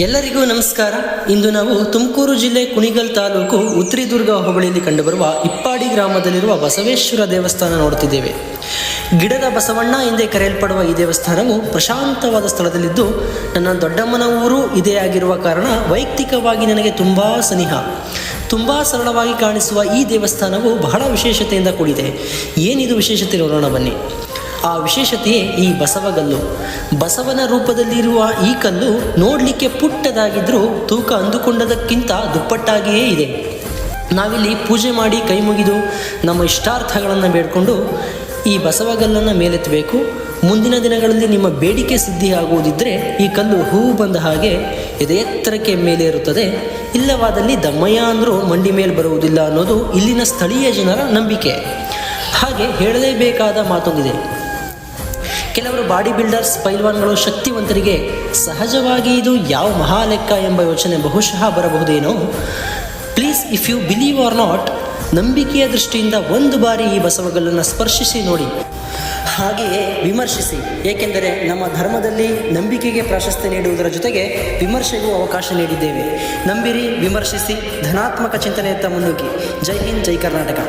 ಎಲ್ಲರಿಗೂ ನಮಸ್ಕಾರ. ಇಂದು ನಾವು ತುಮಕೂರು ಜಿಲ್ಲೆ ಕುಣಿಗಲ್ ತಾಲೂಕು ಉತ್ರಿದುರ್ಗ ಹೋಬಳಿಯಲ್ಲಿ ಕಂಡುಬರುವ ಇಪ್ಪಾಡಿ ಗ್ರಾಮದಲ್ಲಿರುವ ಬಸವೇಶ್ವರ ದೇವಸ್ಥಾನ ನೋಡುತ್ತಿದ್ದೇವೆ. ಗಿಡದ ಬಸವಣ್ಣ ಎಂದೇ ಕರೆಯಲ್ಪಡುವ ಈ ದೇವಸ್ಥಾನವು ಪ್ರಶಾಂತವಾದ ಸ್ಥಳದಲ್ಲಿದ್ದು, ನನ್ನ ದೊಡ್ಡಮ್ಮನ ಊರು ಇದೇ ಆಗಿರುವ ಕಾರಣ ವೈಯಕ್ತಿಕವಾಗಿ ನನಗೆ ತುಂಬ ಸನಿಹ. ತುಂಬ ಸರಳವಾಗಿ ಕಾಣಿಸುವ ಈ ದೇವಸ್ಥಾನವು ಬಹಳ ವಿಶೇಷತೆಯಿಂದ ಕೂಡಿದೆ. ಏನಿದು ವಿಶೇಷತೆ ನೋಡೋಣ ಬನ್ನಿ. ಆ ವಿಶೇಷತೆಯೇ ಈ ಬಸವಗಲ್ಲು. ಬಸವನ ರೂಪದಲ್ಲಿರುವ ಈ ಕಲ್ಲು ನೋಡಲಿಕ್ಕೆ ಪುಟ್ಟದಾಗಿದ್ದರೂ ತೂಕ ಅಂದುಕೊಂಡದಕ್ಕಿಂತ ದುಪ್ಪಟ್ಟಾಗಿಯೇ ಇದೆ. ನಾವಿಲ್ಲಿ ಪೂಜೆ ಮಾಡಿ ಕೈ ಮುಗಿದು ನಮ್ಮ ಇಷ್ಟಾರ್ಥಗಳನ್ನು ಬೇಡಿಕೊಂಡು ಈ ಬಸವಗಲ್ಲನ್ನು ಮೇಲೆತ್ತಬೇಕು. ಮುಂದಿನ ದಿನಗಳಲ್ಲಿ ನಿಮ್ಮ ಬೇಡಿಕೆ ಸಿದ್ಧಿಯಾಗುವುದಿದ್ದರೆ ಈ ಕಲ್ಲು ಹೂವು ಬಂದ ಹಾಗೆ ಎದೆಯೆತ್ತರಕ್ಕೆ ಮೇಲೆ ಇರುತ್ತದೆ. ಇಲ್ಲವಾದಲ್ಲಿ ದಮ್ಮಯ್ಯ ಅಂದರೂ ಮಂಡಿ ಮೇಲೆ ಬರುವುದಿಲ್ಲ ಅನ್ನೋದು ಇಲ್ಲಿನ ಸ್ಥಳೀಯ ಜನರ ನಂಬಿಕೆ. ಹಾಗೆ ಹೇಳಲೇಬೇಕಾದ ಮಾತೊಂದಿದೆ. ಕೆಲವರು ಬಾಡಿ ಬಿಲ್ಡರ್ಸ್, ಪೈಲ್ವಾನ್ಗಳು, ಶಕ್ತಿವಂತರಿಗೆ ಸಹಜವಾಗಿ ಇದು ಯಾವ ಮಹಾಲೆಕ್ಕ ಎಂಬ ಯೋಚನೆ ಬಹುಶಃ ಬರಬಹುದೇನೋ. Please, if you believe or not, ನಂಬಿಕೆಯ ದೃಷ್ಟಿಯಿಂದ ಒಂದು ಬಾರಿ ಈ ಬಸವಗಲ್ಲನ್ನು ಸ್ಪರ್ಶಿಸಿ ನೋಡಿ, ಹಾಗೆಯೇ ವಿಮರ್ಶಿಸಿ. ಏಕೆಂದರೆ ನಮ್ಮ ಧರ್ಮದಲ್ಲಿ ನಂಬಿಕೆಗೆ ಪ್ರಾಶಸ್ತ್ಯ ನೀಡುವುದರ ಜೊತೆಗೆ ವಿಮರ್ಶೆಗೂ ಅವಕಾಶ ನೀಡಿದ್ದೇವೆ. ನಂಬಿರಿ, ವಿಮರ್ಶಿಸಿ, ಧನಾತ್ಮಕ ಚಿಂತನೆಯತ್ತ ಮುನ್ನುಗ್ಗಿ. ಜೈ ಹಿಂದ್, ಜೈ ಕರ್ನಾಟಕ.